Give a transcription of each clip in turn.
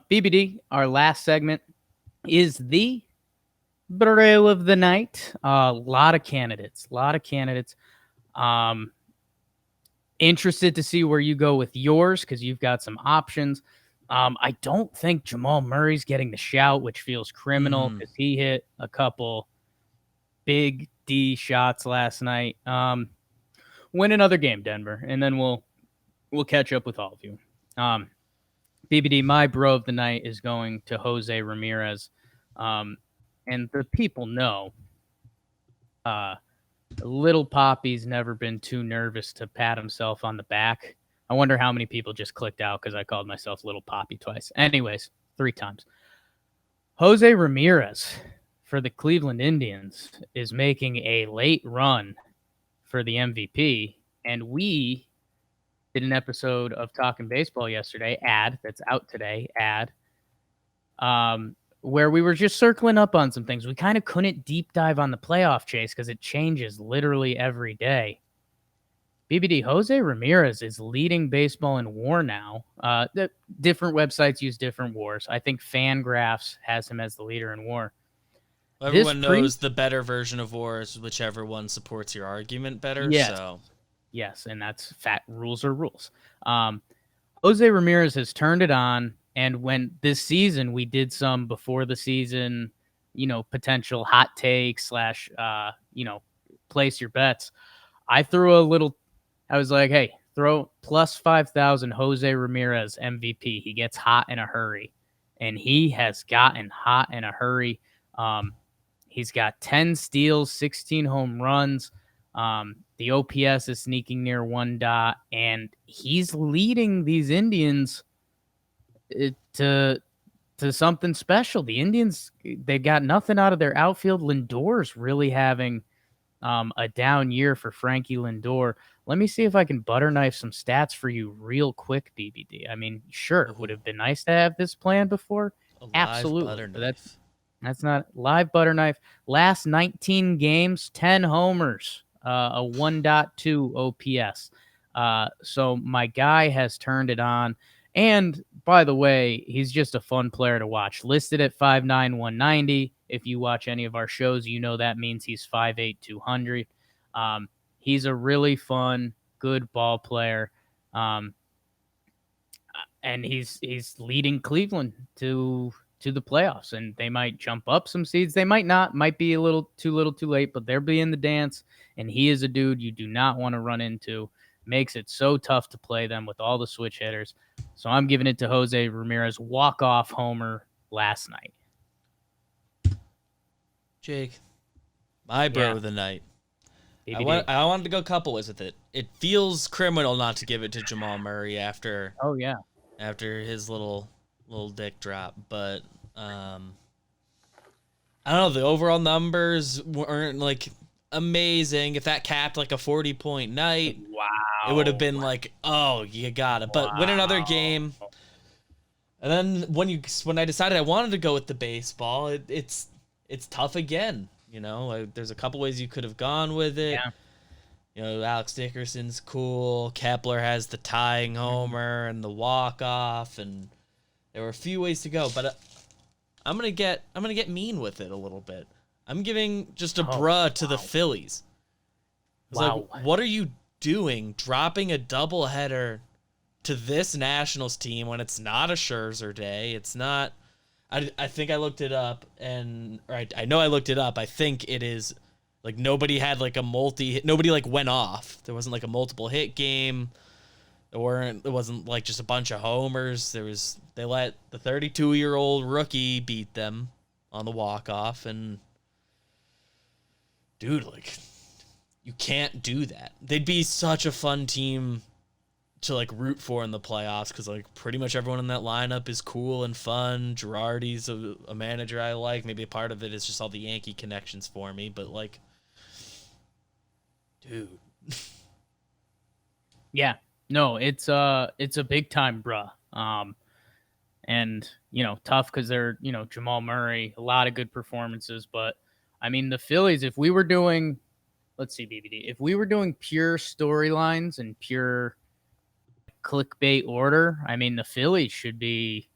BBD, our last segment is the brew of the night. A lot of candidates. Um, Interested to see where you go with yours because you've got some options. I don't think Jamal Murray's getting the shout, which feels criminal because he hit a couple big D shots last night. Win another game, Denver, and then we'll catch up with all of you. BBD, my bro of the night is going to Jose Ramirez. And the people know Little Poppy's never been too nervous to pat himself on the back. I wonder how many people just clicked out because I called myself Little Poppy twice. Anyways, 3 times. Jose Ramirez for the Cleveland Indians is making a late run for the MVP. And we did an episode of Talking Baseball yesterday, that's out today, where we were just circling up on some things. We kind of couldn't deep dive on the playoff chase because it changes literally every day. BBD, Jose Ramirez is leading baseball in WAR now. The different websites use different WARs. I think Fangraphs has him as the leader in WAR. Well, everyone knows the better version of WAR is whichever one supports your argument better. Yes. So. Yes, and that's fat. Rules are rules. Jose Ramirez has turned it on. And when this season, we did some before the season, potential hot takes / place your bets. I was like, hey, throw plus 5,000 Jose Ramirez MVP. He gets hot in a hurry. And he has gotten hot in a hurry. He's got 10 steals, 16 home runs. The OPS is sneaking near 1 dot. And he's leading these Indians to something special. The Indians, they got nothing out of their outfield. Lindor's really having a down year for Frankie Lindor. Let me see if I can butter knife some stats for you real quick, BBD. I mean, sure, would have been nice to have this plan before. Absolutely. But that's not live butter knife. Last 19 games, 10 homers, a 1.2 OPS. So my guy has turned it on. And by the way, he's just a fun player to watch. Listed at 5'9", 190. If you watch any of our shows, you know that means he's 5'8", 200. He's a really fun, good ball player. And he's leading Cleveland to the playoffs, and they might jump up some seeds. They might not, might be a little too late, but they'll be in the dance. And he is a dude you do not want to run into. Makes it so tough to play them with all the switch hitters. So I'm giving it to Jose Ramirez, walk-off homer last night. Jake, my bro of the night. I wanted to go a couple ways with it. It feels criminal not to give it to Jamal Murray after his little dick drop, but I don't know, the overall numbers weren't like amazing. If that capped like a 40-point night, it would have been like, oh, you got it. But win another game. And then when I decided I wanted to go with the baseball, it's tough again. There's a couple ways you could have gone with it. Yeah. Alex Dickerson's cool. Kepler has the tying homer and the walk-off, and there were a few ways to go. But I'm gonna get mean with it a little bit. I'm giving just a bruh to the Phillies. Like, what are you doing, dropping a doubleheader to this Nationals team when it's not a Scherzer day? It's not. I think I looked it up, I know I looked it up. I think it is like nobody had like a multi-hit. Nobody like went off. There wasn't like a multiple hit game. It wasn't like just a bunch of homers. They let the 32-year-old rookie beat them on the walk-off, and dude, like, you can't do that. They'd be such a fun team to like root for in the playoffs because like pretty much everyone in that lineup is cool and fun. Girardi's a manager I like. Maybe a part of it is just all the Yankee connections for me, but like, dude. Yeah, no, it's a big time, bruh. And tough because they're Jamal Murray, a lot of good performances, but I mean the Phillies. If we were doing, let's see, BBD, if we were doing pure storylines and pure clickbait order, I mean the Phillies should be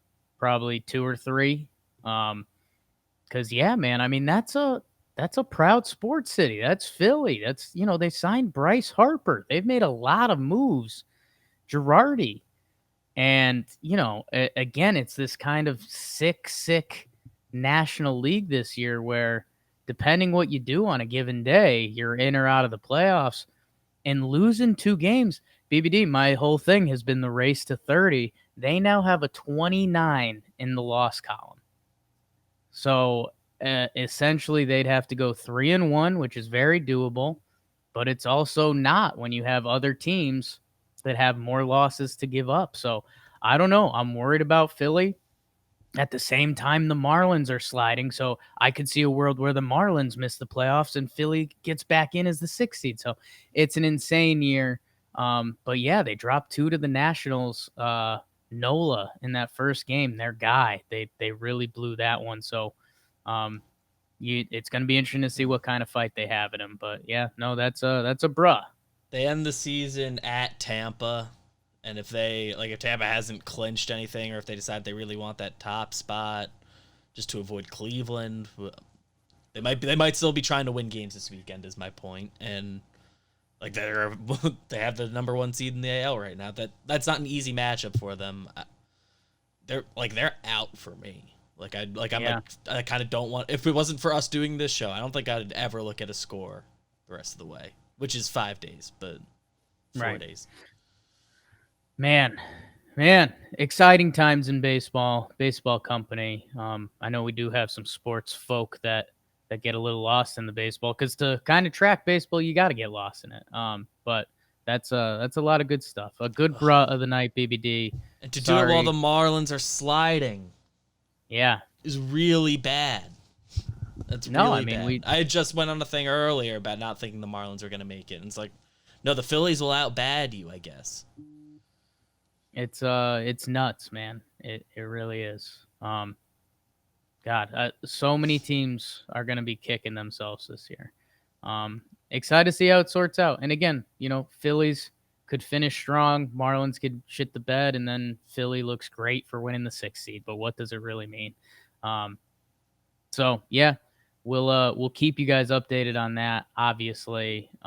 probably 2 or 3. Because yeah, man, I mean that's a proud sports city. That's Philly. That's they signed Bryce Harper. They've made a lot of moves. Girardi. And, again, it's this kind of sick National League this year where depending what you do on a given day, you're in or out of the playoffs. And losing 2 games, BBD, my whole thing has been the race to 30. They now have a 29 in the loss column. So essentially, they'd have to go 3-1, which is very doable, but it's also not when you have other teams that have more losses to give up. So I don't know. I'm worried about Philly. At the same time, the Marlins are sliding, so I could see a world where the Marlins miss the playoffs and Philly gets back in as the 6th seed. So it's an insane year. But yeah, they dropped 2 to the Nationals. Nola in that first game, their guy, they really blew that one. So it's going to be interesting to see what kind of fight they have in him. But yeah, no, that's a bruh. They end the season at Tampa. And if Tampa hasn't clinched anything, or if they decide they really want that top spot, just to avoid Cleveland, they might still be trying to win games this weekend. Is my point. And they have the number 1 seed in the AL right now. That's not an easy matchup for them. They're out for me. I kind of don't want. If it wasn't for us doing this show, I don't think I'd ever look at a score the rest of the way, which is 5 days, but 4 days. Man, exciting times in baseball company. I know we do have some sports folk that get a little lost in the baseball because to kind of track baseball, you got to get lost in it. But that's a lot of good stuff. A good bruh of the night, BBD. And to do it while the Marlins are sliding, is really bad. That's really bad. I just went on a thing earlier about not thinking the Marlins were going to make it, and it's like, no, the Phillies will outbad you, I guess. It's nuts, man. It really is. God, so many teams are going to be kicking themselves this year. Excited to see how it sorts out. And again, Phillies could finish strong, Marlins could shit the bed, and then Philly looks great for winning the 6th seed. But what does it really mean? So yeah, we'll keep you guys updated on that, obviously.